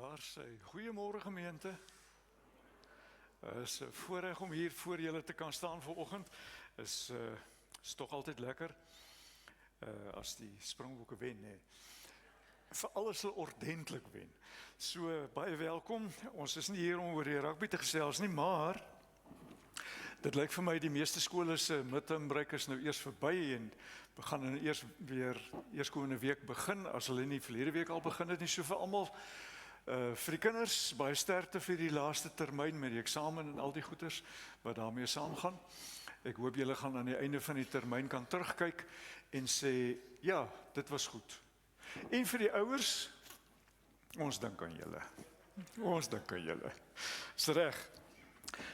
Daar sê, goeiemôre gemeente. Is 'n voorreg om hier voor julle te kan staan vanoggend. Is tog altyd lekker as die Springbokke wen, nee. Vir alles sal ordentlik wen. So baie welkom. Ons is nie hier om oor die rugby te gesels nie, maar dit lyk vir my die meeste skole se midterm break is nou eers verby en begin nou eers weer eerskomende week begin as hulle nie verlede week al begin het nie. So vir almal vir die kinders baie sterkte vir die laaste termyn met die eksamen en al die goeders wat daarmee saamgaan. Ek hoop julle gaan aan die einde van die termyn kan terugkyk en sê ja, dit was goed. En vir die ouers, ons dink aan julle. Ons dink aan julle. Is reg.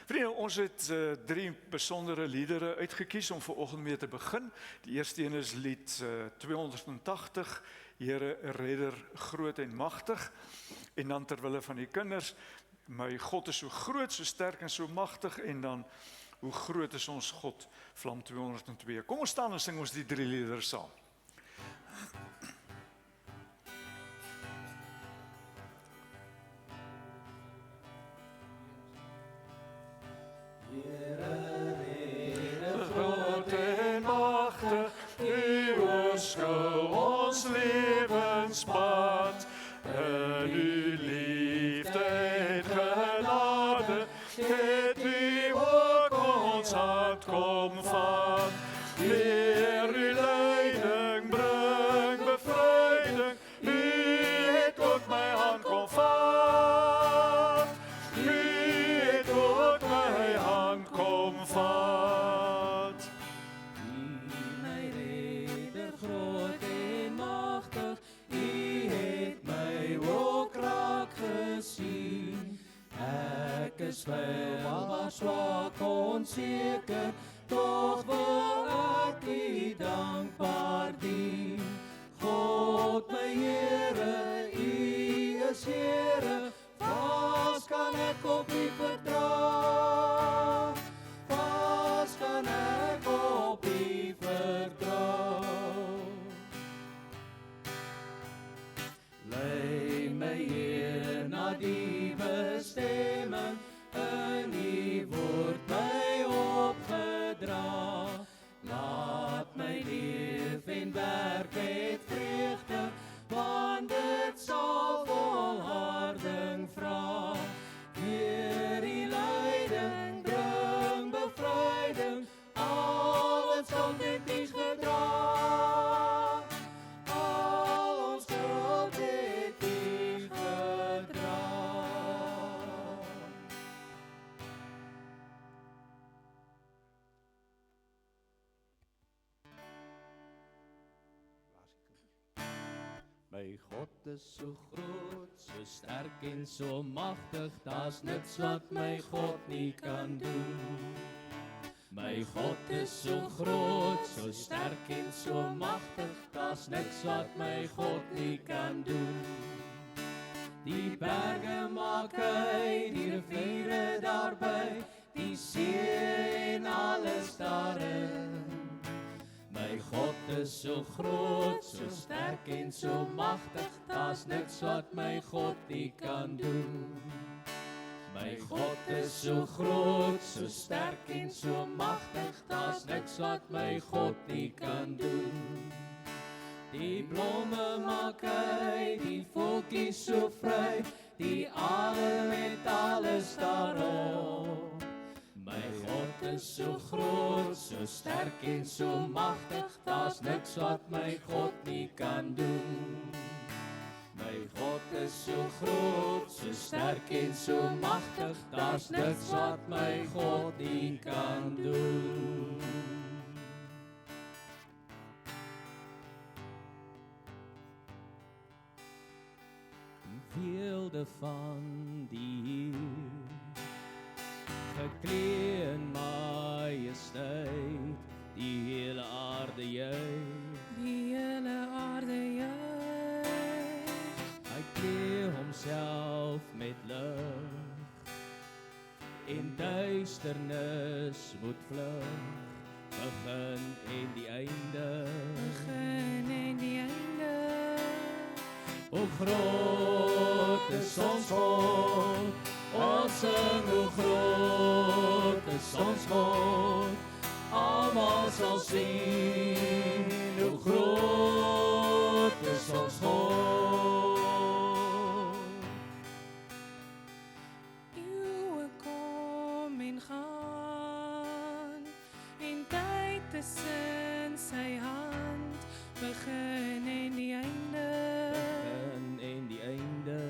Vriende, ons het 3 besondere liedere uitgekies om vanoggend mee te begin. Die eerste een is lied 280, Here Redder groot en magtig. En dan terwille van die kinders, my God is so groot, so sterk en so magtig. En dan, hoe groot is ons God, Vlam 202. Kom ons staan en sing ons die 3 liedere saam. Groot en magtig, U oorskil ons lewenspad. In U liefde en genade, het U ook ons hand kom vat. Leer U leiding, bring bevryding, U het ook my hand kom vat. U het ook my hand kom vat. U my redder groot en magtig, U het my ook raak gesien. Ek is wel maar swak onseker, tog wil ek U dankbaar dien. God my Here, U is Here, vas kan ek op U vertrou. Vas kan ek op U vertrou. Lei my Heer na die bestemming, in U woord my opgedra. Laat my leef en werk met vreugde, want dit sal volharding vra. Heer, U leiding bring bevryding, al ons skuld het U gedra. Al ons skuld het U gedra. My God is so groot, so sterk en so magtig, daar's niks wat my God nie kan doen. My God is so groot, so sterk en so magtig, daar's niks wat my God nie kan doen. Die berge maak hy, die riviere daarby, die see en alles daarin. My God is so groot, so sterk en so magtig, daar's niks wat my God nie kan doen. My God is so groot, so sterk en so magtig, daar's niks wat my God nie kan doen. Die blomme maak hy, die voeltjies so vry, die aarde met alles daarop. My God is so groot, so sterk en so magtig, daar's niks wat my God nie kan doen. My God is so groot, so sterk en so magtig, daar's niks wat my God nie kan doen. Die weelde van die Heer, geklee in majesteit, die hele aarde juig. Die hele aarde juig. Hy klee homself met lig, en duisternis moet vlug, begin en die einde. Begin en die einde. O groot is ons God. Ons sing hoe groot is ons God. Almal sal sien hoe groot is ons God. Eeuwe kom en gaan, en tyd is in sy hand, begin en die einde. En die einde.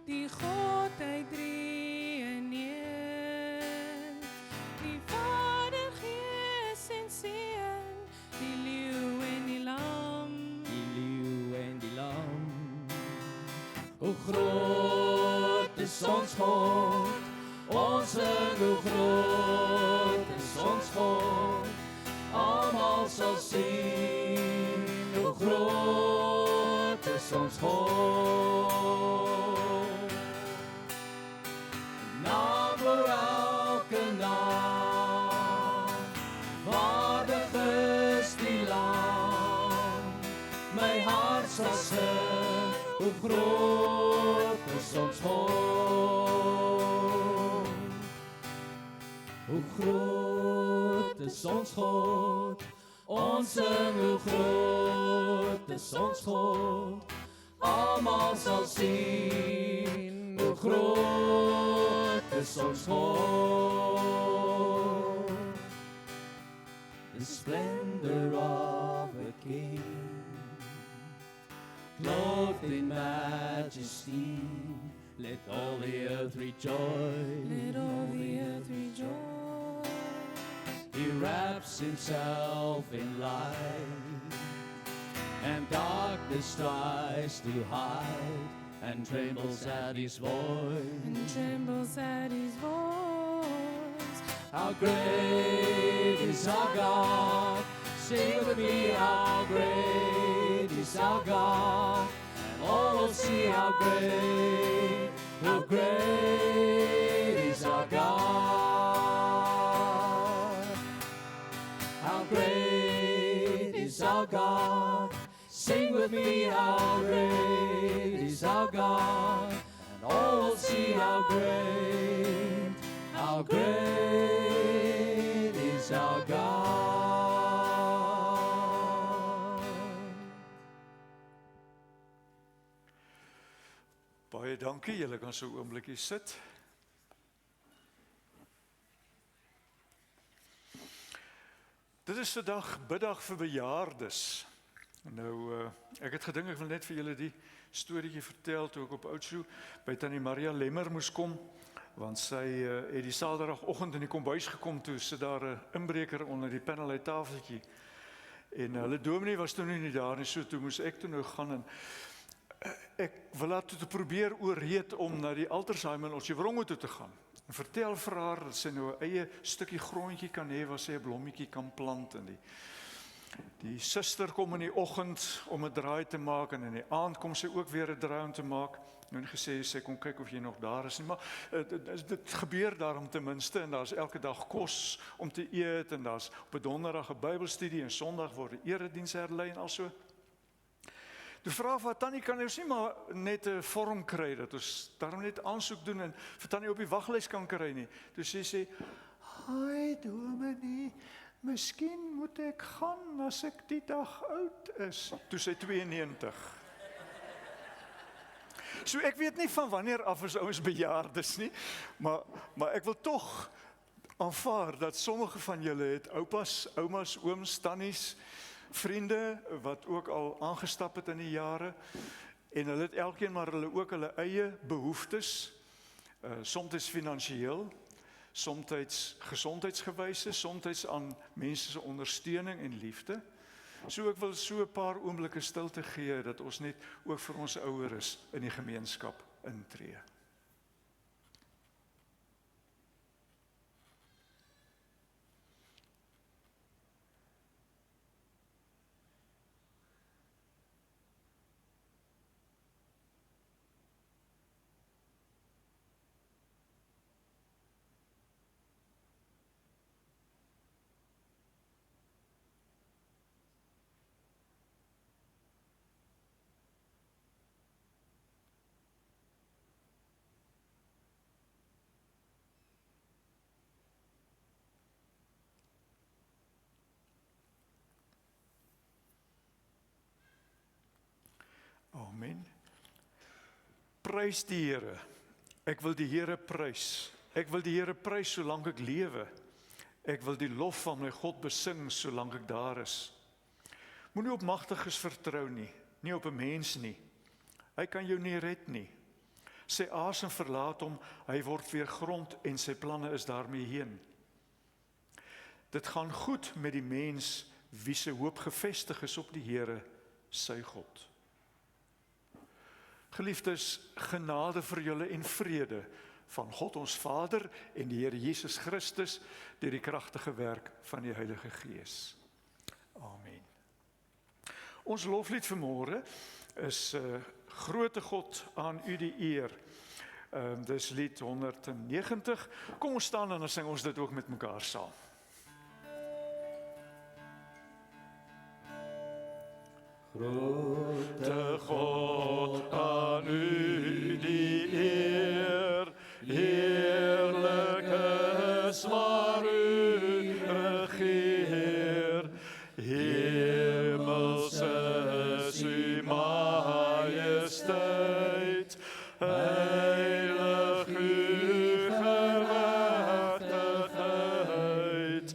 Die God uit drie in een, die Vader, Gees en Seun, die leeu en die lam. Die leeu en die lam. Hoe groot is ons God, ons sing hoe groot is ons God. Almal sal sien hoe groot is ons God. Naam voor elke naam, waardig is die lam. My hart sal sing, hoe groot is ons God. Hoe groot is ons God, ons sing hoe groot is ons God. Almal sal sien, hoe groot is ons God. The splendor of a king, clothed in majesty, let all the earth rejoice. Let all the earth rejoice. He wraps himself in light, and darkness tries to hide, and trembles at his voice. And trembles at his voice. How great is our God, sing with me, how great is our God, and all will see how great is our God. How great is our God, sing with me, how great is our God, and all will see how great is our God. Baie dankie, julle kan so 'n oombliekie sit. Dit is vandag biddag vir bejaardes. Nou, ek het gedink ek wil net vir julle die storieetjie vertel toe ek op Oudtshoorn by Tannie Maria Lemmer moes kom, want sy het die Saterdagoggend in die kombuis gekom toe sit daar 'n inbreker onder die paneluit tafeltjie. En hulle dominee was toe nie daar nie, so toe moes ek toe nou gaan en ek wil haar toe te probeer oorreed om na die Altersheim in Otjiwarongo toe te gaan. En vertel vir haar dat sy nou 'n eie stukkie grondjie kan hê waar sy 'n blommetjie kan plant en die suster kom in die oggend om 'n draai te maak en in die aand kom sy ook weer 'n draai om te maak. Nou gesê sy kom kyk of jy nog daar is nie, maar dit gebeur daarom ten minste en daar's elke dag kos om te eet en daar's op 'n donderdag 'n Bybelstudie en Sondag word die erediens herlei en also. Die vraag wat Tannie kan ons nie maar net 'n vorm kry dat ons daarom net aansoek doen en vir Tannie op die waglys kan kry nie. Toe sê, "Hi dominee, miskien moet ek gaan as ek die dag oud is." Toe sy 92. So ek weet nie van wanneer af is ouens bejaardes nie, maar ek wil tog aanvaar dat sommige van julle het oupas, oumas, ooms, tannies, vriende wat ook al aangestap het in die jare en hulle het elkeen maar hulle ook hulle eie behoeftes, soms finansiëel, soms gesondheidsgewyse, soms aan mense se ondersteuning en liefde. So ek wil so 'n paar oomblikke stilte gee dat ons net ook vir ons oueres in die gemeenskap intree. Amen. Prys die Here. Ek wil die Here prys. Ek wil die Here prys solank ek lewe. Ek wil die lof van my God besing solank ek daar is. Moenie op magtiges vertrou nie op 'n mens nie. Hy kan jou nie red nie. Sy asem verlaat hom, hy word weer grond en sy planne is daarmee heen. Dit gaan goed met die mens wie se hoop gefestig is op die Here, sy God. Geliefdes, genade vir julle en vrede van God ons Vader en die Here Jesus Christus deur die kragtige werk van die Heilige Gees. Amen. Ons loflied vanmôre is Grote God, aan U die eer. Dis lied 190. Kom ons staan en dan sing ons dit ook met mekaar saam. Grote God, aan U die eer. Heerlik is waar U regeer. Hemels is U majesteit. Heilig U geregtigheid.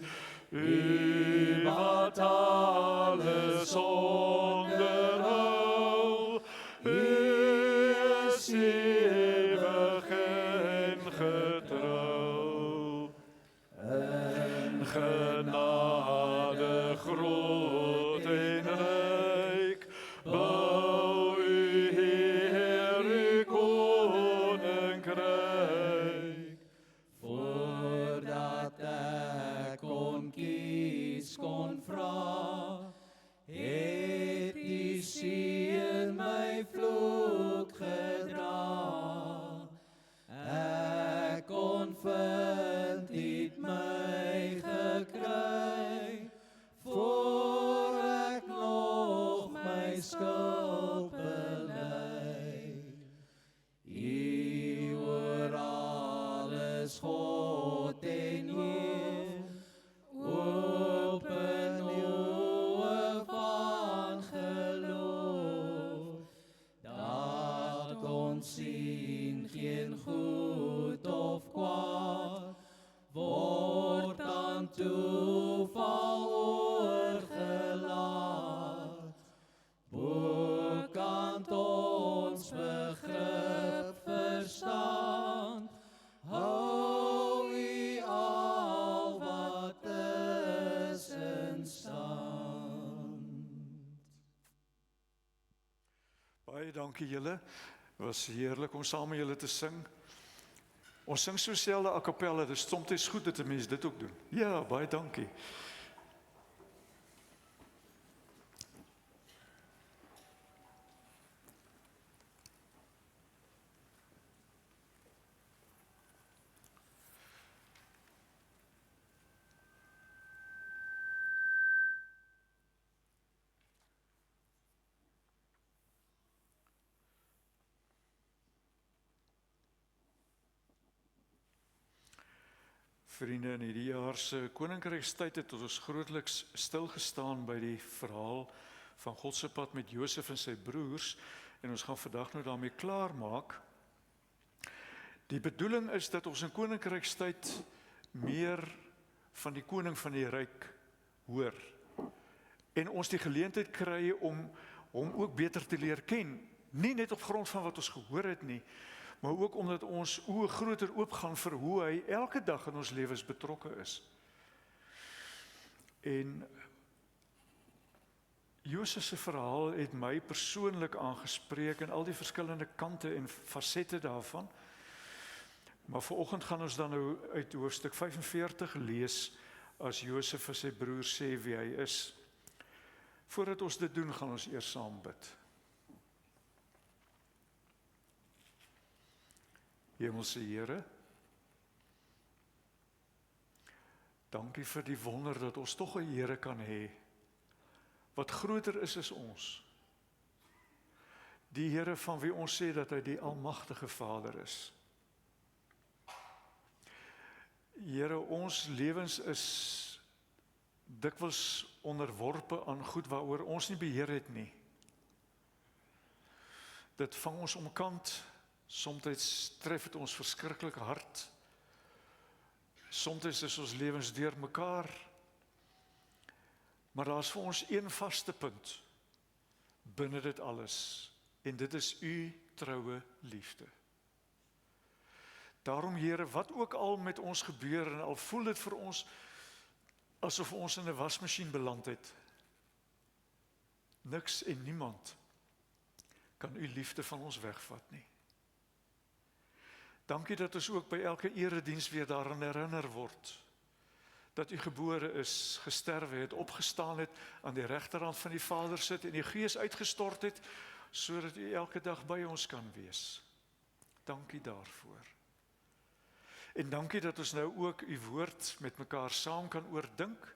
U wat alles onderhou. U is ewig en getrou. En genade groot en ryk. Bou U Heer U koninkryk. Voordat ek kon kies, kon vra, het die seën my vloek gedra. Ek kon vind, het my gekry, voor ek nog my skuld bely. U oor alles God en Heer, open oë van geloof, dat ons sien geen goed of kwaad, word aan toeval oorgelaat. Bokant ons begrip verstaan, hou U al wat is in stand. Baie dankie julle. Was heerlik om saam met julle te sing. Ons sing so selde a cappella, dis soms goed dat 'n mens dit ook doen. Ja, baie dankie. Vriende, in hierdie jaar se koninkrykstyd het ons grootliks stilgestaan by die verhaal van God se pad met Josef en sy broers en ons gaan vandag nou daarmee klaar maak. Die bedoeling is dat ons in koninkrykstyd meer van die koning van die ryk hoor en ons die geleentheid kry om hom ook beter te leer ken, nie net op grond van wat ons gehoor het nie, maar ook omdat ons oë groter oopgaan vir hoe hy elke dag in ons lewens betrokke is. En Josef se verhaal het my persoonlik aangespreek in al die verskillende kante en fasette daarvan. Maar vanoggend gaan ons dan nou uit hoofstuk 45 lees as Josef vir sy broer sê wie hy is. Voordat ons dit doen, gaan ons eers saam bid. Hemelse Here, dankie vir die wonder dat ons tog 'n Here kan hê wat groter is as ons. Die Here van wie ons sê dat hy die almagtige Vader is. Here, ons lewens is dikwels onderworpe aan goed waaroor ons nie beheer het nie. Dit vang ons omkant, soms tref dit ons verskriklik hard, soms is ons lewens deur mekaar, maar daar is vir ons een vaste punt binne dit alles, en dit is u troue liefde. Daarom, Here, wat ook al met ons gebeur, en al voel dit vir ons asof ons in 'n wasmasjien beland het, niks en niemand kan u liefde van ons wegvat nie. Dankie dat ons ook by elke erediens weer daaraan herinner word, dat u gebore is, gesterwe het, opgestaan het, aan die regterhand van die Vader sit, en die Gees uitgestort het, sodat u elke dag by ons kan wees. Dankie daarvoor. En dankie dat ons nou ook u woord met mekaar saam kan oordink,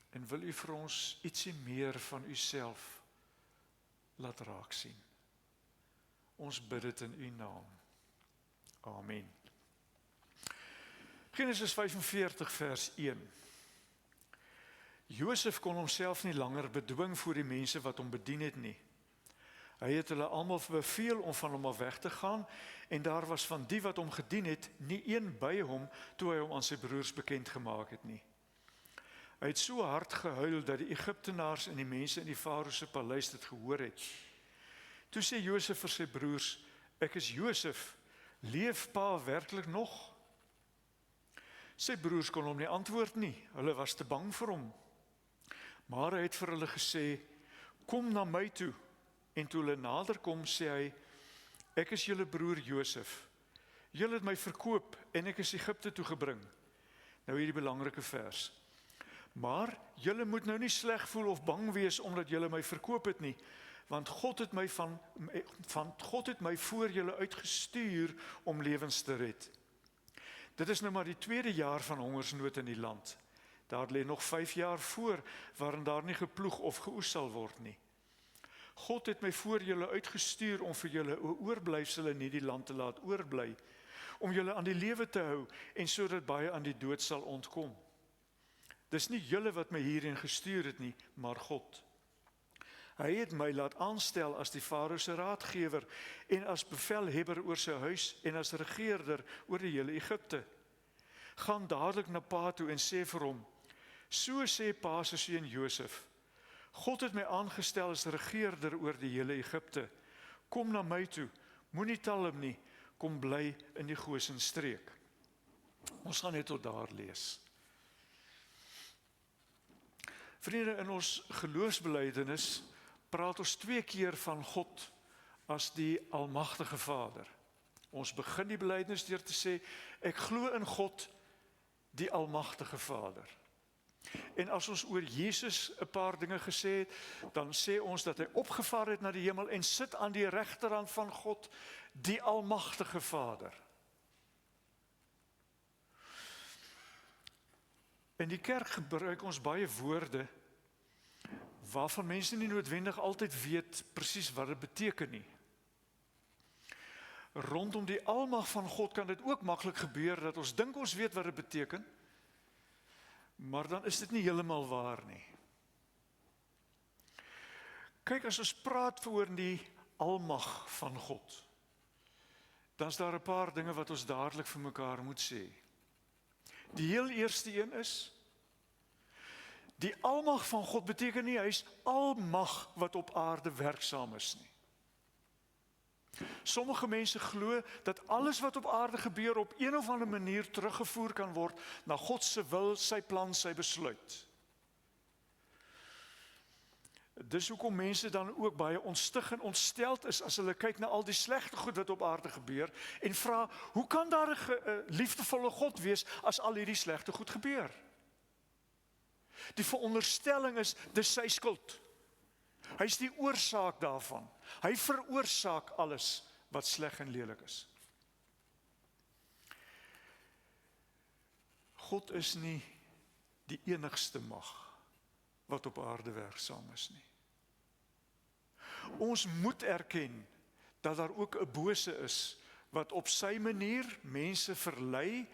en wil u vir ons ietsie meer van uself laat raak sien. Ons bid dit in u naam. Amen. Genesis 45 vers 1. Josef kon homself nie langer bedwing voor die mense wat hom bedien het nie. Hy het hulle almal beveel om van hom af weg te gaan, en daar was van die wat hom gedien het, nie een by hom, toe hy hom aan sy broers bekend gemaak het nie. Hy het so hard gehuil, dat die Egiptenaars en die mense in die Farao se paleis dit gehoor het. Toe sê Josef vir sy broers, ek is Josef, leef pa werklik nog? Sy broers kon hom nie antwoord nie, hulle was te bang vir hom. Maar hy het vir hulle gesê, kom na my toe. En toe hulle nader kom, sê hy, ek is julle broer Josef. Julle het my verkoop en ek is Egipte toe gebring. Nou hierdie belangrike vers. Maar julle moet nou nie sleg voel of bang wees omdat julle my verkoop het nie, want God het my voor julle uitgestuur om lewens te red. Dit is nou maar die 2de jaar van hongersnood in die land. Daar lê nog 5 jaar voor, waarin daar nie geploeg of geoes sal word nie. God het my voor julle uitgestuur om vir julle oorblyfsele in hierdie land te laat oorbly, om julle aan die lewe te hou, en sodat baie aan die dood sal ontkom. Dis nie julle wat my hierheen gestuur het nie, maar God. Hy het my laat aanstel as die Farao se raadgewer, en as bevelhebber oor sy huis, en as regeerder oor die hele Egipte. Gaan dadelik na pa toe en sê vir hom, so sê pa se seun Josef, God het my aangestel as regeerder oor die hele Egipte. Kom na my toe, moenie talm nie, kom bly in die Gosenstreek. Ons gaan net tot daar lees. Vriende, in ons geloofsbelijdenis praat ons 2 keer van God as die almagtige Vader. Ons begin die belydenis deur te sê, ek glo in God, die almagtige Vader. En as ons oor Jesus 'n paar dinge gesê het, dan sê ons dat hy opgevaar het na die hemel en sit aan die regterhand van God, die almagtige Vader. In die kerk gebruik ons baie woorde waarvan mense nie noodwendig altyd weet presies wat dit beteken nie. Rondom die almag van God kan dit ook maklik gebeur dat ons dink ons weet wat dit beteken, maar dan is dit nie heeltemal waar nie. Kyk, as ons praat oor die almag van God, dan is daar 'n paar dinge wat ons dadelik vir mekaar moet sê. Die heel eerste een is, die almag van God beteken nie hy is almag wat op aarde werksaam is nie. Sommige mense glo dat alles wat op aarde gebeur op een of ander manier teruggevoer kan word na God se wil, sy plan, sy besluit. Dis hoekom mense dan ook baie ontstig en ontsteld is as hulle kyk na al die slegte goed wat op aarde gebeur en vra, hoe kan daar 'n liefdevolle God wees as al hierdie slegte goed gebeur? Die veronderstelling is, dis sy skuld. Hy is die oorsaak daarvan. Hy veroorsaak alles wat sleg en lelik is. God is nie die enigste mag wat op aarde werksaam is nie. Ons moet erken dat daar ook 'n bose is wat op sy manier mense verlei,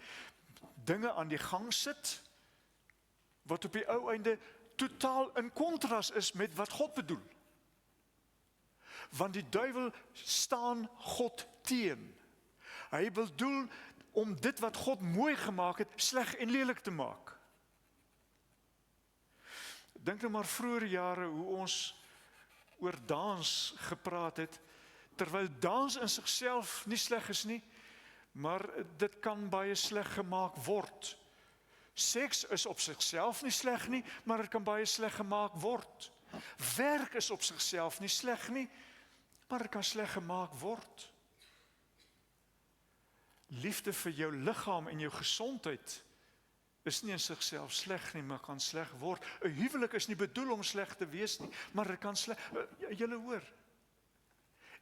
dinge aan die gang sit, wat op die ou einde totaal in kontras is met wat God bedoel. Want die duiwel staan God teen. Hy bedoel om dit wat God mooi gemaak het, sleg en lelik te maak. Dink nou maar vroeër jare hoe ons oor dans gepraat het, terwyl dans in sigself nie sleg is nie, maar dit kan baie sleg gemaak word. Seks is op sigself nie sleg nie, maar dit kan baie sleg gemaak word. Werk is op sigself nie sleg nie, maar dit kan sleg gemaak word. Liefde vir jou liggaam en jou gesondheid is nie in sigself sleg nie, maar kan sleg word. 'n Huwelik is nie bedoel om sleg te wees nie, maar dit kan sleg, julle hoor.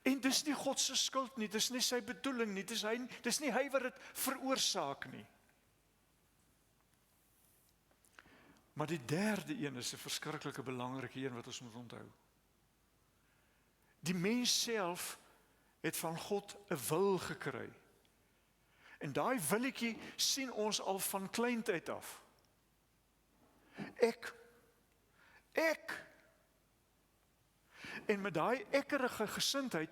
En dis nie God se skuld nie, dis nie sy bedoeling nie, dis nie hy wat dit veroorsaak nie. Maar die derde een is 'n verskriklike belangrike een wat ons moet onthou. Die mens self het van God 'n wil gekry. En daai willetjie sien ons al van kleintyd af. Ek. En met daai ekkerige gesindheid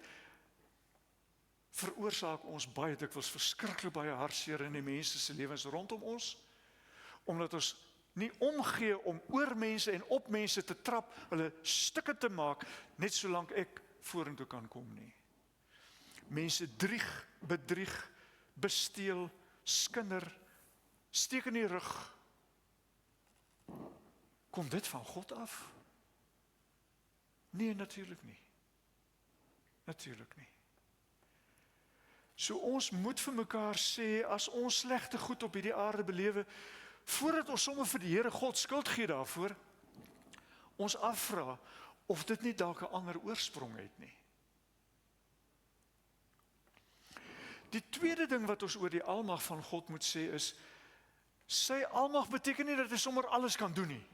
veroorsaak ons baie dikwels verskriklik baie hartseer in die mense se lewens rondom ons, omdat ons nie omgee om oor mense en op mense te trap, hulle stukke te maak, net solank ek vorentoe kan kom nie. Mense drieg, bedrieg, besteel, skinder, steek in die rug. Kom dit van God af? Nee, natuurlik nie. Natuurlik nie. So ons moet vir mekaar sê, as ons slegte goed op hierdie aarde belewe, voordat ons sommer vir die Here God skuld gee daarvoor, ons afvra of dit nie dalk 'n ander oorsprong het nie. Die tweede ding wat ons oor die almag van God moet sê is, sy almag beteken nie dat hy sommer alles kan doen nie.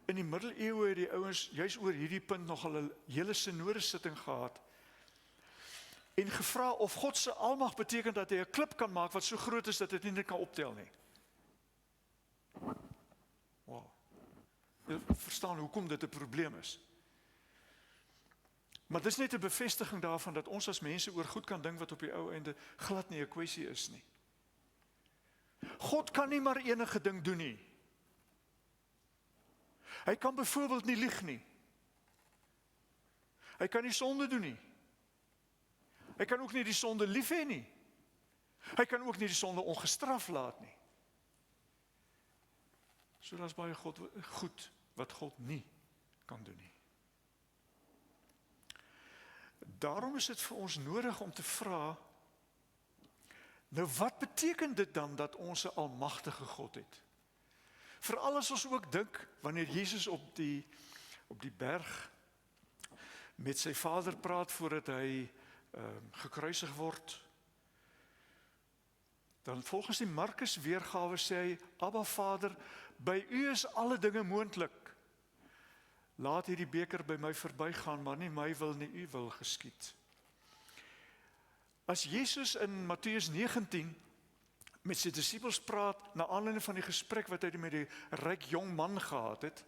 In die middeleeue het die ouens juis oor hierdie punt nogal 'n hele sinode sitting gehad en gevra of God se almag beteken dat hy 'n klip kan maak wat so groot is dat dit nie net kan optel nie. Wow. Jy verstaan hoekom dit 'n probleem is. Maar dis net 'n bevestiging daarvan dat ons as mense oor goed kan dink wat op die ou einde glad nie 'n kwessie is nie. God kan nie maar enige ding doen nie. Hy kan byvoorbeeld nie lieg nie. Hy kan nie sonde doen nie. Hy kan ook nie die sonde lief hê nie. Hy kan ook nie die sonde ongestraf laat nie. So daar's baie goed wat God nie kan doen nie. Daarom is dit vir ons nodig om te vra, nou wat beteken dit dan dat ons 'n almagtige God het? Veral as ons ook dink, wanneer Jesus op die berg met sy Vader praat voordat hy gekruisig word, dan volgens die Markus weergawe sê hy, Abba Vader, by u is alle dinge moontlik. Laat hierdie beker by my verbygaan, maar nie my wil nie, u wil geskied. As Jesus in Matteus 19 met sy disippels praat, na aanleiding van die gesprek wat hy met die ryk jong man gehad het,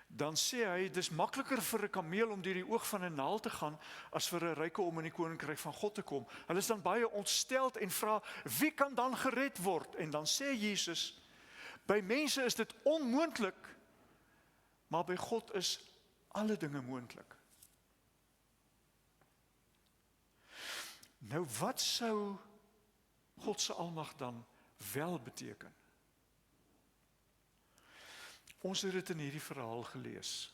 dan sê hy, dis makliker vir 'n kameel om deur die oog van 'n naald te gaan, as vir 'n ryke om in die koninkryk van God te kom. Hulle is dan baie ontsteld en vra, wie kan dan gered word? En dan sê Jesus, by mense is dit onmoontlik, maar by God is alle dinge moontlik. Nou wat sou God se almag dan wel beteken? Ons het dit in hierdie verhaal gelees.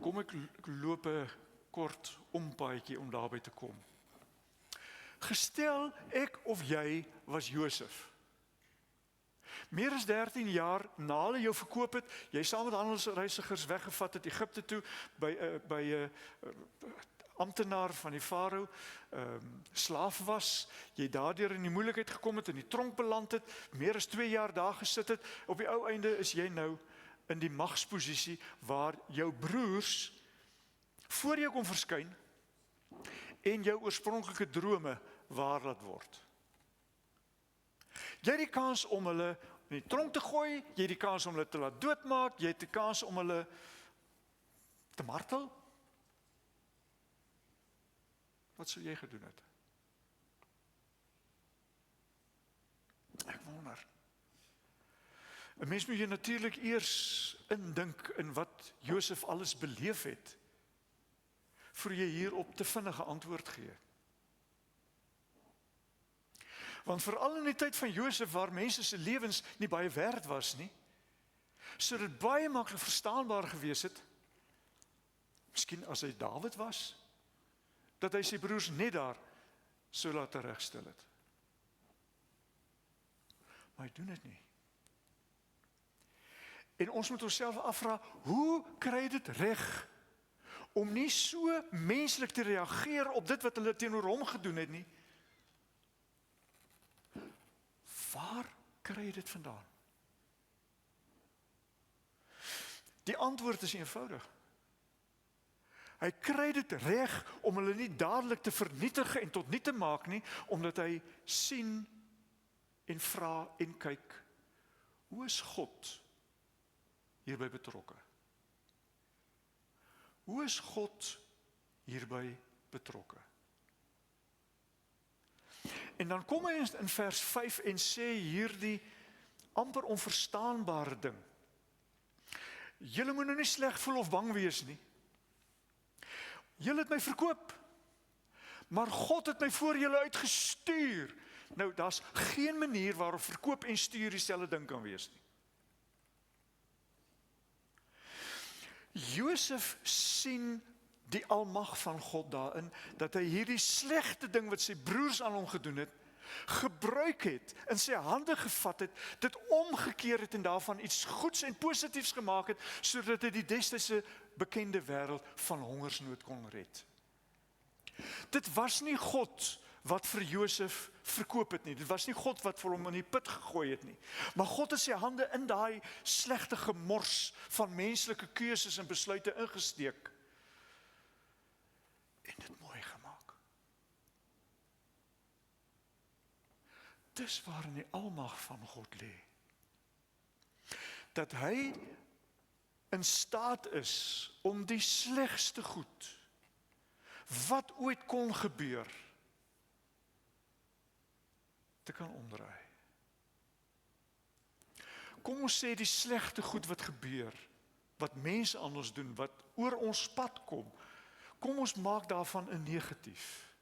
Kom ek loop 'n kort ompaadjie om daarby te kom. Gestel ek of jy was Josef. Meer as 13 jaar na hulle jou verkoop het, jy saam met handelsreisigers weggevat het Egipte toe by 'n amptenaar van die farao, slaaf was, jy daardeur in die moeilikheid gekom het, in die tronk beland het, meer as 2 jaar daar gesit het, op die ou einde is jy nou in die magsposisie waar jou broers voor jou kom verskyn en jou oorspronklike drome waar laat word. Jy het die kans om hulle in die tronk te gooi, jy het die kans om hulle te laat doodmaak, jy het die kans om hulle te martel. Wat sou jy gedoen het? Ek wonder. 'n Mens moet jy natuurlik eers indink in wat Josef alles beleef het, voor jy hierop te vinnige antwoord gee. Want veral in die tyd van Josef, waar mense se lewens nie baie werd was nie, sou dit baie maklik verstaanbaar gewees het, miskien as hy Dawid was, dat hy sy broers net daar sou laat teregstel het. Maar hy doen dit nie. En ons moet onsself afvra, hoe kry dit reg om nie so menslik te reageer op dit wat hulle teenoor hom gedoen het nie? Waar kry jy dit vandaan? Die antwoord is eenvoudig. Hy kry dit reg om hulle nie dadelik te vernietig en tot niet te maak nie, omdat hy sien en vra en kyk, hoe is God hierby betrokke? Hoe is God hierby betrokke? En dan kom hy in vers 5 en sê hierdie amper onverstaanbare ding. Julle moet nou nie sleg voel of bang wees nie. Julle het my verkoop, maar God het my voor julle uitgestuur. Nou, daar's geen manier waarop verkoop en stuur dieselfde ding kan wees nie. Josef sien die almag van God daarin, dat hy hierdie slegte ding wat sy broers aan hom gedoen het, gebruik het, in sy hande gevat het, dit omgekeer het en daarvan iets goeds en positiefs gemaak het, sodat hy die destydse bekende wêreld van hongersnood kon red. Dit was nie God wat vir Josef verkoop het nie, dit was nie God wat vir hom in die put gegooi het nie, maar God het sy hande in daai slegte gemors van menslike keuses en besluite ingesteek, en dit mooi gemaak. Dis waarin die almag van God lê. Dat hy in staat is om die slegste goed wat ooit kon gebeur te kan omdraai. Kom ons sê die slegte goed wat gebeur, wat mense aan ons doen, wat oor ons pad kom ons maak daarvan 'n negatief.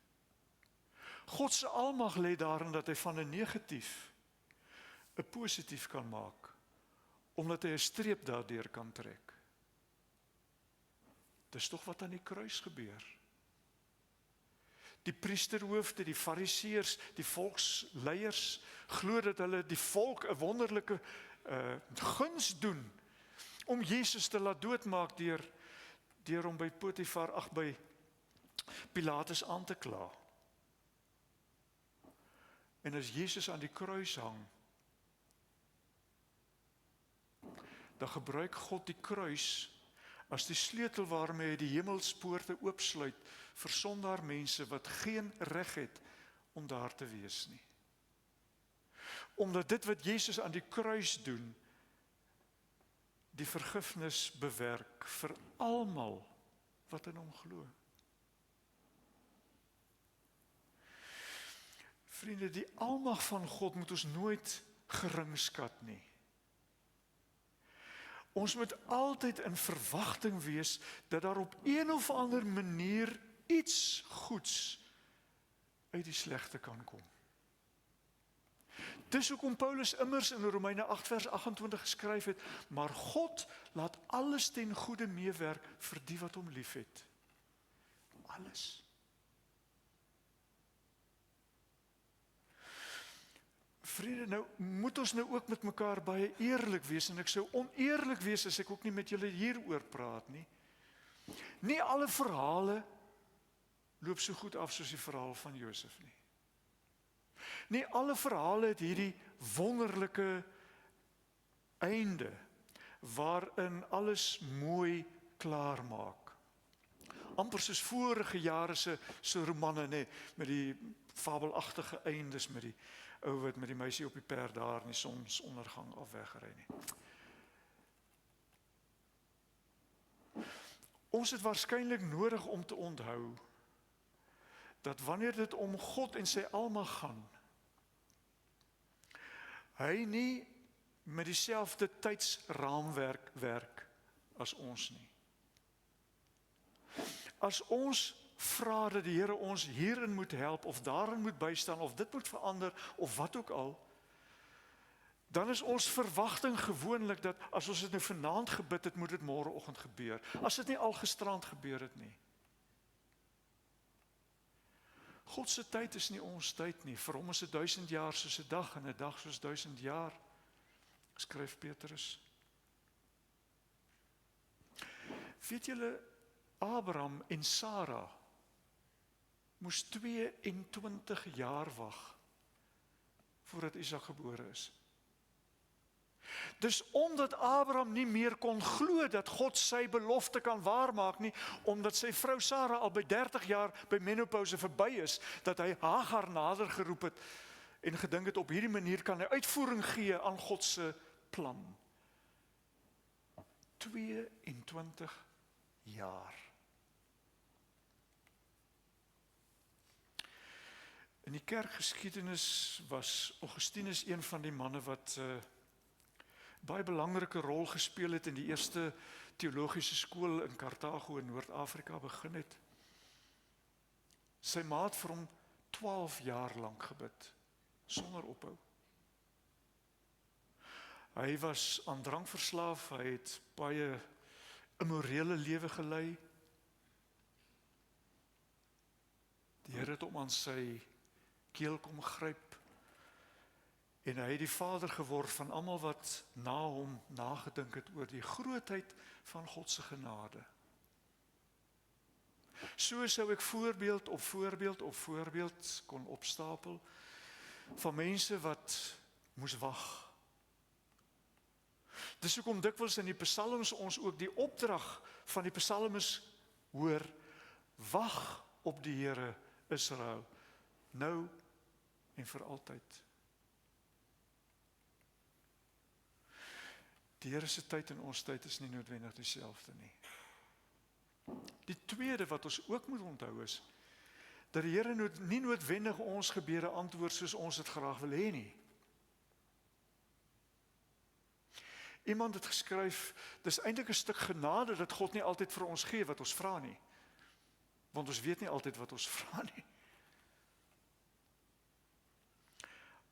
God se almag lê daarin dat hy van 'n negatief 'n positief kan maak, omdat hy 'n streep daardeur kan trek. Dis tog wat aan die kruis gebeur. Die priesterhoofde, die fariseërs, die volksleiers glo dat hulle die volk 'n wonderlike guns doen om Jesus te laat doodmaak deur hom by Potifar, by Pilatus aan te kla. En as Jesus aan die kruis hang, dan gebruik God die kruis as die sleutel waarmee hy die hemelspoorte oopsluit vir sondaar mense wat geen reg het om daar te wees nie. Omdat dit wat Jesus aan die kruis doen, die vergifnis bewerk vir almal wat in hom glo. Vriende, die almag van God moet ons nooit geringskat nie. Ons moet altyd in verwagting wees dat daar op een of ander manier iets goeds uit die slegte kan kom. Dis hoekom Paulus immers in Romeine 8 vers 28 geskryf het, maar God laat alles ten goeie meewerk vir die wat hom liefhet. Alles. Vriende, nou moet ons nou ook met mekaar baie eerlik wees, en ek sou oneerlik wees as ek ook nie met julle hieroor praat nie. Nie alle verhale loop so goed af soos die verhaal van Josef nie. Nie alle verhale het hierdie wonderlike einde, waarin alles mooi klaar maak. Amper soos vorige jare se romanne, met die fabelagtige eindes, met die ou wat met die meisie op die perd daar in die sonsondergang af weggery nie. Ons het waarskynlik nodig om te onthou dat wanneer dit om God en sy almag gaan, hy nie met dieselfde tydsraamwerk werk as ons nie. As ons vra dat die Here ons hierin moet help, of daarin moet bystaan, of dit moet verander, of wat ook al, dan is ons verwagting gewoonlik dat as ons dit nou vanaand gebid het, moet dit môreoggend gebeur. As dit nie al gisterand gebeur het nie. God se tyd is nie ons tyd nie. Vir hom is 1000 jaar soos 'n dag en 'n dag soos 1000 jaar, skryf Petrus. Weet julle, Abraham en Sara moes 22 jaar wag voordat Isak gebore is. Dus omdat Abraham nie meer kon glo dat God sy belofte kan waarmaak nie, omdat sy vrou Sara al by 30 jaar by menopouse verby is, dat hy Hagar nader geroep het en gedink het op hierdie manier kan hy uitvoering gee aan God se plan. 22 jaar. In die kerkgeskiedenis was Augustinus een van die manne wat baie belangrike rol gespeel het in die eerste teologiese skool in Karthago in Noord-Afrika begin het. Sy ma het vir hom 12 jaar lank gebid, sonder ophou. Hy was aan drank verslaaf, hy het baie immorele lewe gelei. Die Here het hom aan sy keel kom gryp, en hy het die vader geword van almal wat na hom nagedink het oor die grootheid van God se genade. So sou ek voorbeeld op voorbeeld op voorbeeld kon opstapel van mense wat moes wag. Dis hoekom dikwels in die psalms ons ook die opdrag van die psalmes hoor, wag op die Here Israel, nou en vir altyd. Die Here se tyd en ons tyd is nie noodwendig dieselfde nie. Die tweede wat ons ook moet onthou is, dat die Here nie noodwendig ons gebede antwoord soos ons dit graag wil hê nie. Iemand het geskryf, dis eintlik 'n stuk genade dat God nie altyd vir ons gee wat ons vra nie. Want ons weet nie altyd wat ons vra nie.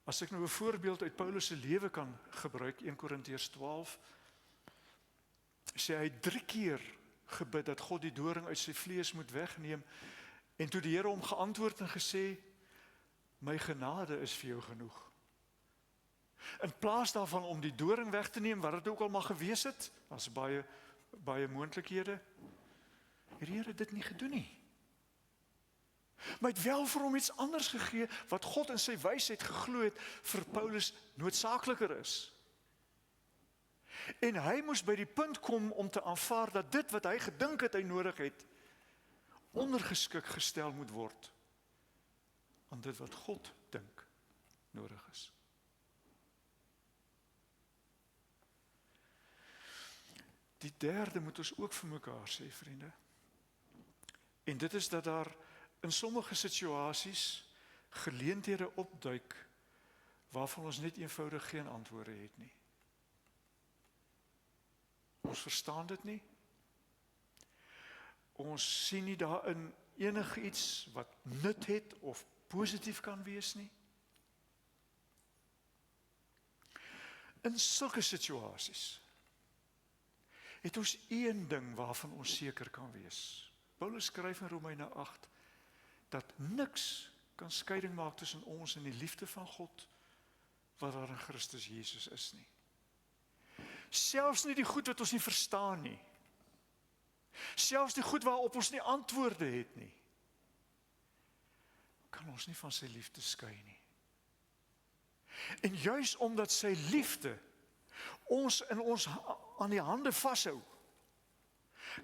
As ek nou 'n voorbeeld uit Paulus se lewe kan gebruik, 1 Korintiërs 12, sê hy 3 keer gebid dat God die doring uit sy vlees moet wegneem, en toe die Here hom geantwoord en gesê, my genade is vir jou genoeg. In plaas daarvan om die doring weg te neem, wat dit ook al mag gewees het, daar's baie moontlikhede, het die Here dit nie gedoen nie. Maar hy het wel vir hom iets anders gegee, wat God in sy wysheid geglo het vir Paulus noodsaakliker is. En hy moes by die punt kom om te aanvaar dat dit wat hy gedink het hy nodig het, ondergeskik gestel moet word aan dit wat God dink nodig is. Die derde moet ons ook vir mekaar sê, vriende. En dit is dat daar in sommige situasies geleenthede opduik waarvan ons net eenvoudig geen antwoorde het nie. Ons verstaan dit nie. Ons sien nie daarin enigiets wat nut het of positief kan wees nie. In sulke situasies het ons een ding waarvan ons seker kan wees. Paulus skryf in Romeine 8 dat niks kan skeiding maak tussen ons en die liefde van God wat daar in Christus Jesus is nie. Selfs nie die goed wat ons nie verstaan nie. Selfs die goed waarop ons nie antwoorde het nie, kan ons nie van sy liefde skei nie. En juis omdat sy liefde ons aan die hande vashou,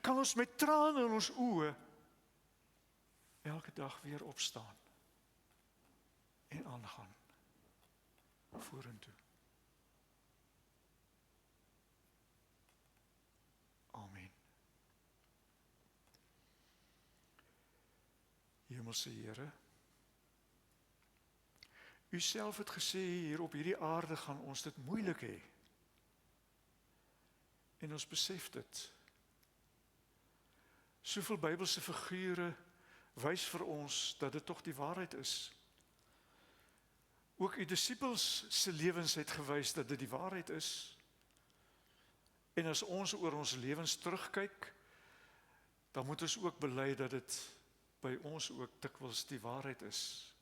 kan ons met trane in ons oë elke dag weer opstaan en aangaan. vorentoe. Amen. Hemelse Here, U self het gesê hier op hierdie aarde gaan ons dit moeilik hê. En ons besef dit. Soveel Bybelse figure wys vir ons dat dit tog die waarheid is. Ook U disippels se lewens het gewys dat dit die waarheid is. En as ons oor ons lewens terugkyk, dan moet ons ook bely dat dit by ons ook dikwels die waarheid is.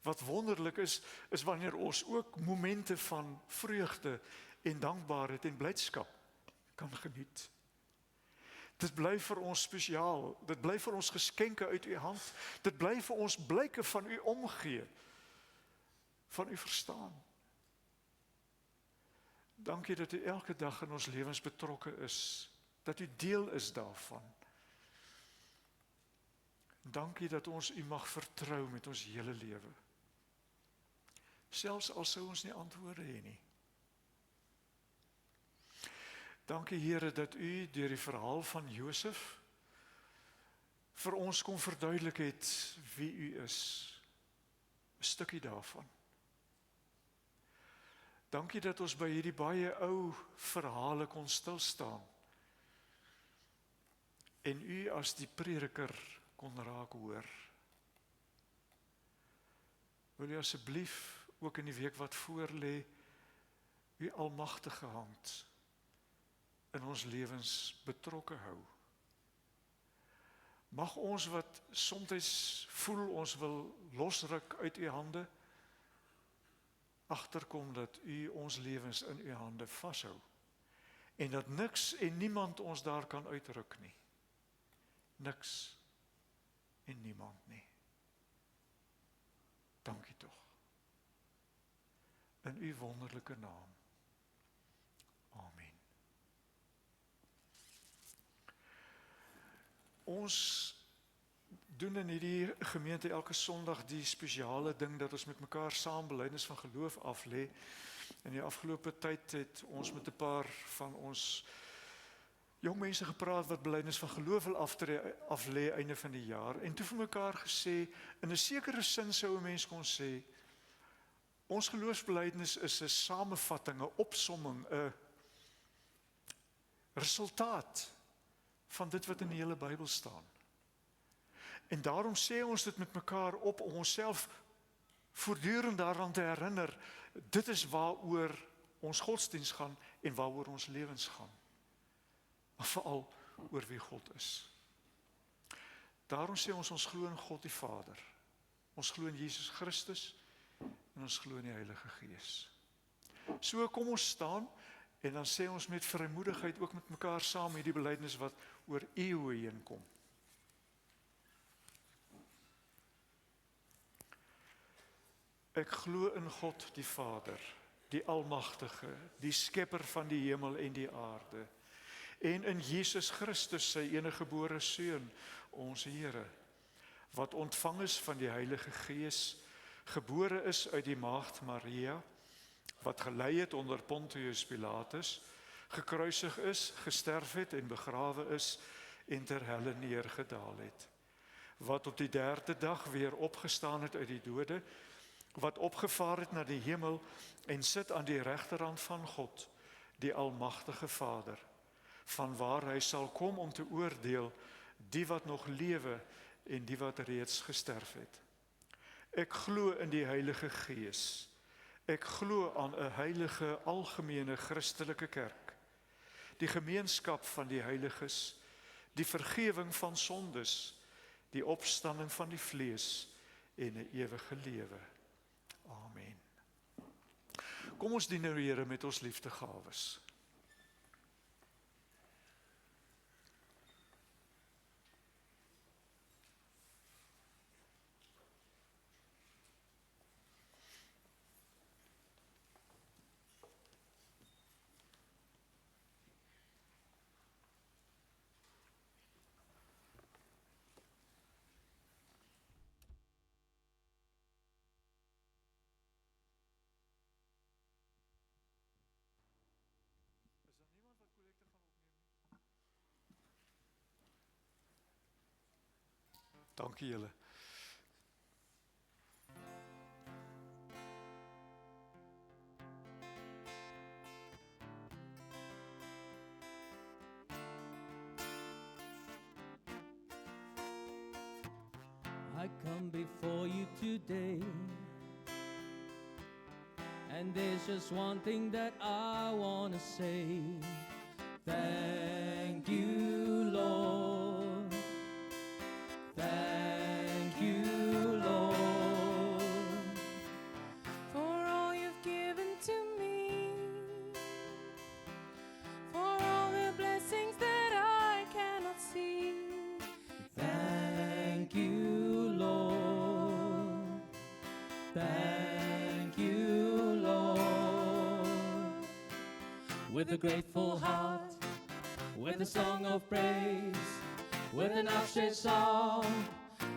Wat wonderlik is wanneer ons ook momente van vreugde en dankbaarheid en blydskap kan geniet. Dit bly vir ons spesiaal, dit bly vir ons geskenke uit U hand, dit bly vir ons blyke van U omgee, van U verstaan. Dankie dat U elke dag in ons lewens betrokke is, dat U deel is daarvan. Dankie dat ons U mag vertrou met ons hele lewe. Selfs al sou ons nie antwoorde hê nie. Dankie Here dat U deur die verhaal van Josef vir ons kon verduidelik het wie U is. 'n Stukkie daarvan. Dankie dat ons by hierdie baie ou verhale kon stil staan. En U as die prediker kon raak hoor. Wil U asseblief ook in die week wat voor lê, U almagtige hand in ons lewens betrokke hou. Mag ons wat soms voel ons wil losruk uit U hande, agterkom dat U ons lewens in U hande vashou en dat niks en niemand ons daar kan uitruk nie. Niks en niemand nie. Dankie tog. In U wonderlike naam. Amen. Ons doen in hierdie gemeente elke Sondag die spesiale ding dat ons met mekaar saam belydenis van geloof aflê. In die afgelope tyd het ons met 'n paar van ons jong mense gepraat wat belydenis van geloof wil aflê einde van die jaar en toe vir mekaar gesê, in 'n sekere sin sou 'n mens kon sê, ons geloofsbelydenis is 'n samevatting, 'n opsomming, 'n resultaat van dit wat in die hele Bybel staan. En daarom sê ons dit met mekaar op om onsself voortdurend daaraan te herinner, dit is waaroor ons godsdiens gaan en waaroor ons lewens gaan. Maar veral oor wie God is. Daarom sê ons glo in God die Vader. Ons glo in Jesus Christus en ons glo in die Heilige Gees. So kom ons staan en dan sê ons met vrymoedigheid ook met mekaar saam hierdie belydenis wat oor eeue heen kom. Ek glo in God die Vader, die Almagtige, die Skepper van die hemel en die aarde, en in Jesus Christus, sy eniggebore Seun, ons Here, wat ontvang is van die Heilige Gees, gebore is uit die maagd Maria, wat gelei het onder Pontius Pilatus, gekruisig is, gesterf het en begrawe is en ter helle neergedaal het, wat op die 3de dag weer opgestaan het uit die dode, wat opgevaar het na die hemel en sit aan die regterhand van God, die Almagtige Vader, vanwaar hy sal kom om te oordeel die wat nog lewe en die wat reeds gesterf het. Ek glo in die Heilige Gees. Ek glo aan 'n heilige algemene Christelike kerk, die gemeenskap van die heiliges, die vergifnis van sondes, die opstanding van die vlees en 'n ewige lewe. Amen. Kom ons dien nou die Here met ons liefdegawes. Dankie julle. I come before you today, and there's just one thing that I want to say. Thank you, Lord. Thank you, Lord. For all you've given to me, for all the blessings that I cannot see. Thank you, Lord. Thank you, Lord. With a grateful heart, with a song of praise, with an outstretched arm,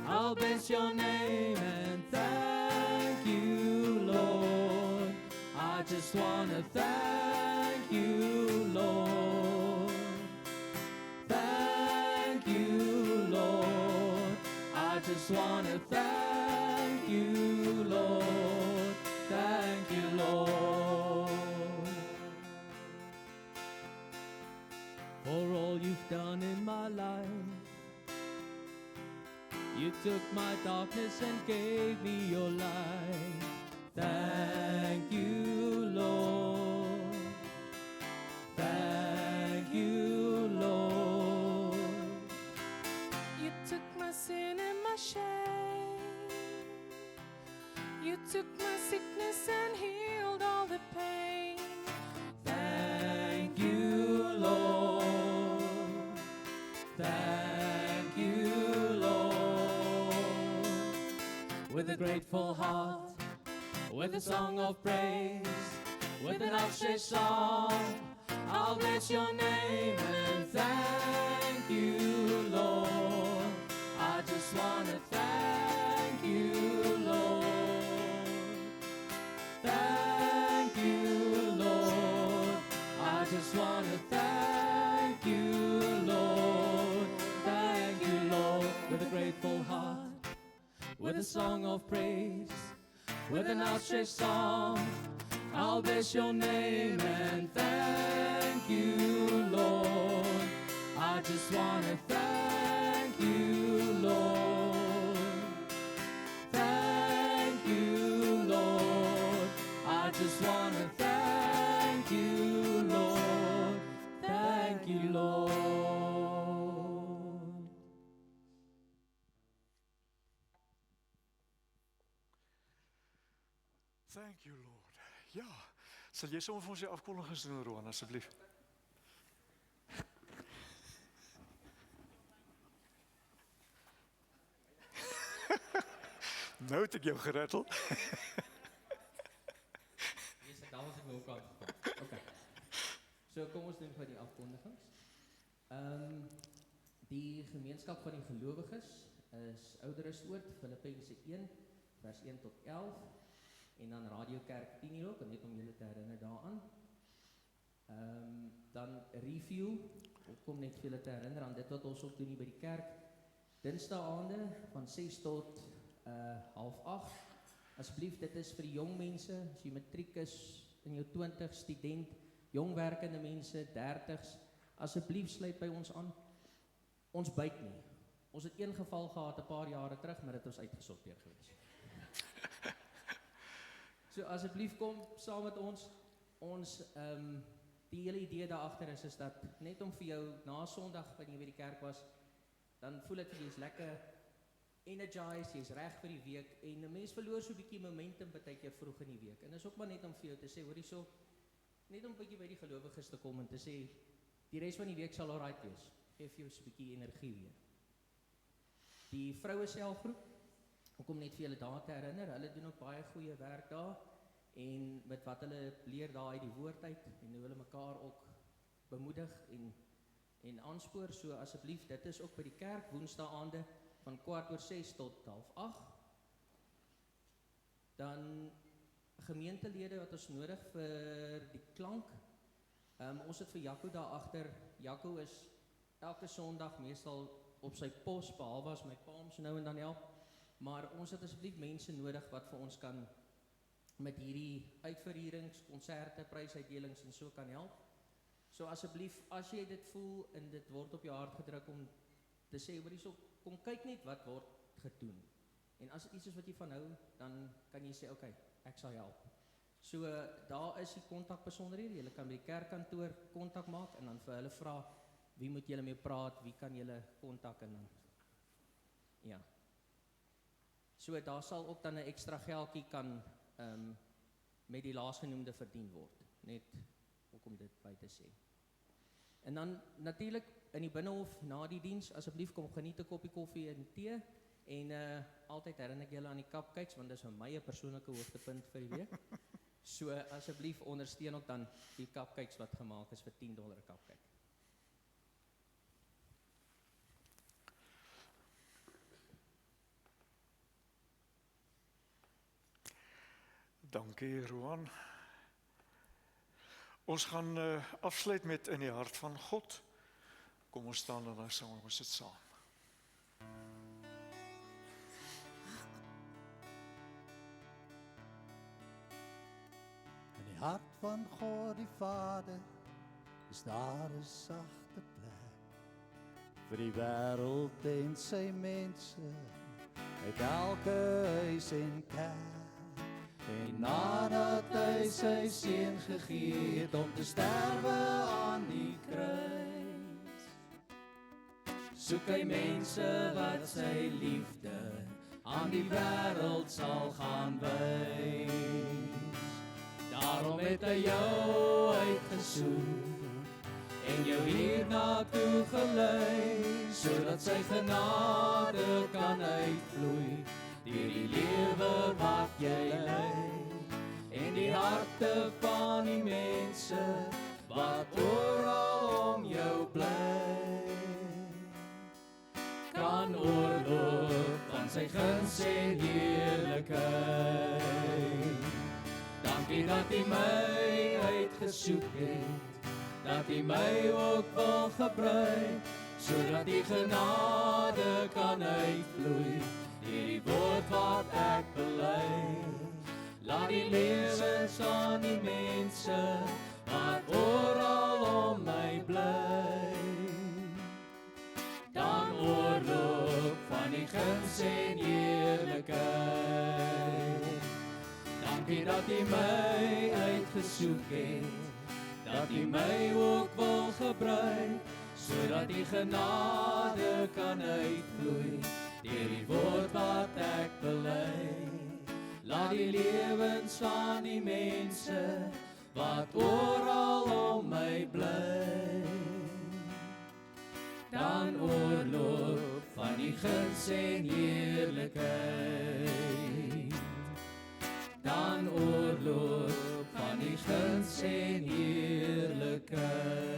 I'll bless your name and thank you, Lord. I just want to thank you, Lord. Thank you, Lord. I just want to thank you, Lord. Thank you, Lord. For all you've done in my life. You took my darkness and gave me your light. Thank you, Lord. Thank you, Lord. You took my sin and my shame. You took my sickness and healed all the pain. Thank you, Lord. Thank you, Lord. With a grateful heart, with a song of praise, with an outstretched arm, I'll bless your name and thank you, Lord. I just want to thank you, Lord. Thank you, Lord. I just want to thank you, Lord. Thank you, Lord. With a grateful heart, with a song of praise, with an outstretched arm, I'll bless your name and thank you, Lord. I just want to thank you, Lord. Thank you, Lord. I just want to thank you, Lord. Thank you, Lord. Thank you, Lord. Ja, sal jy sommer vir ons die afkondigings doen, Roan, asseblief? Nou het ek jou gerattel. Yes, daar was ek nou ook aan gekom. Okay. So kom ons doen vir die afkondigings. Die gemeenskap van die gelowiges is Ouderesoord, Filippense 1 vers 1 tot 11 en dan Radio Kerk 10 ook, net om julle te herinner daaraan. Dan review, kom net vir julle te herinner aan dit wat ons ook doen hier by die kerk. Dinsdaagaande van 6 tot 7:30. Asseblief, dit is vir die jong mense, as jy matriek is in jou 20, student, jong werkende mense, 30s, asseblief sluit by ons aan. Ons byt nie. Ons het een geval gehad 'n paar jare terug, maar dit was uitgesorteer gewees. So asseblief kom saam met ons. Die hele idee daar agter is dat net om vir jou na Sondag wanneer jy by die kerk was, dan voel dit jy's lekker energized, jy's reg vir die week en 'n mens verloor so 'n bietjie momentum partykeer vroeg in die week. En dis ook maar net om vir jou te sê, hoor hierso, net om 'n bietjie by die gelowiges te kom en te sê die res van die week sal alright wees. Geef jou so 'n bietjie energie weer. Die vroue selfgroep, om net vir julle daar te herinner, hulle doen ook baie goeie werk daar en met wat hulle leer daar uit die woord uit en hoe hulle mekaar ook bemoedig en aanspoor. So asseblief, dit is ook by die kerk woensdaagaande van 6:15 tot 7:30. Dan gemeentelede wat ons nodig vir die klank. Ons het vir Jaco daar agter. Jaco is elke Sondag meestal op sy pos, behalwe as my pa hom so nou en dan help. Maar ons het asseblief mense nodig wat vir ons kan met hierdie uitverhierings, konserte, prysuitdelings en so kan help. So asseblief, as jy dit voel en dit word op jou hart gedruk om te sê, hoorie so, kom kyk net wat word gedoen. En as dit iets is wat jy van hou, dan kan jy sê, okay, ek sal help. So daar is die kontakbesonderhede, julle kan by die kerkkantoor kontak maak en dan vir hulle vra, wie moet julle mee praat, wie kan julle kontak en dan, ja. So daar sal ook dan 'n ekstra geldjie kan met die laasgenoemde verdien word, net ook om dit by te sê. En dan natuurlik in die binnehof na die diens, asseblief kom geniet 'n koppie koffie en tee en altyd herinner ek julle aan die cupcakes want dis vir my 'n persoonlike hoogtepunt vir die week. So asseblief ondersteun ook dan die cupcakes wat gemaak is vir $10 'n cupcake. Dankie, Roan. Ons gaan afsluit met In die hart van God. Kom ons staan en dan sing ons dit saam. In die hart van God die Vader is daar 'n sagte plek vir die wêreld en sy mense uit elke huis en kerk. En nadat hy sy seun gegee het om te sterwe aan die kruis, soek hy mense wat sy liefde aan die wêreld sal gaan wys. Daarom het hy jou uitgesoek en jou hiernatoe gelei, sodat sy genade kan uitvloei deur die lewe wat jy lei, en die harte van die mense wat oral om jou bly, kan oorloop van sy guns en heerlikheid. Dankie dat hy my uitgesoek het, dat hy my ook wil gebruik, sodat die genade kan uitvloei deur die woord wat ek bely. Laat die lewens aan die mense wat oral om my bly, dan oorloop van die guns en heerlikheid. Dankie dat hy my uitgesoek het, dat hy my ook wil gebruik, sodat die genade kan uitvloei deur die woord wat ek bely. Laat die lewens van die mense wat oral om my bly, dan oorloop van die guns en heerlikheid. Dan oorloop van die guns en heerlikheid.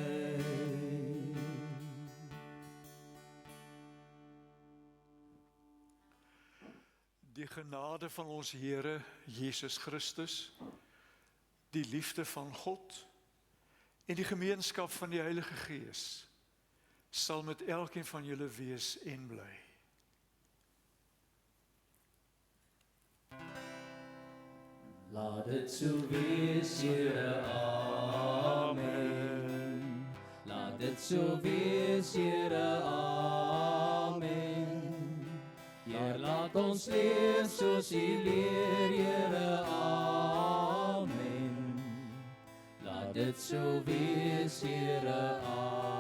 Die genade van ons Here Jesus Christus, die liefde van God en die gemeenskap van die Heilige Gees sal met elkeen van julle wees en bly. Laat dit so wees, Here, amen. Laat dit so wees, Here, amen. Heer, laat ons leef soos U leer, Here, amen. Laat dit so wees, Here, amen.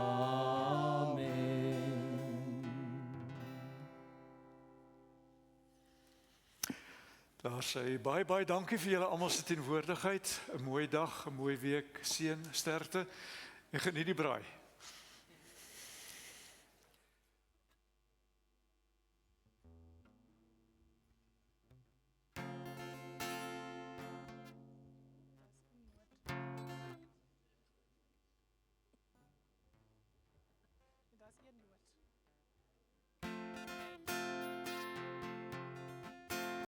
Daar sê baie dankie vir julle almal se teenwoordigheid. 'n Mooi dag, 'n mooi week, seën, sterkte en geniet die braai.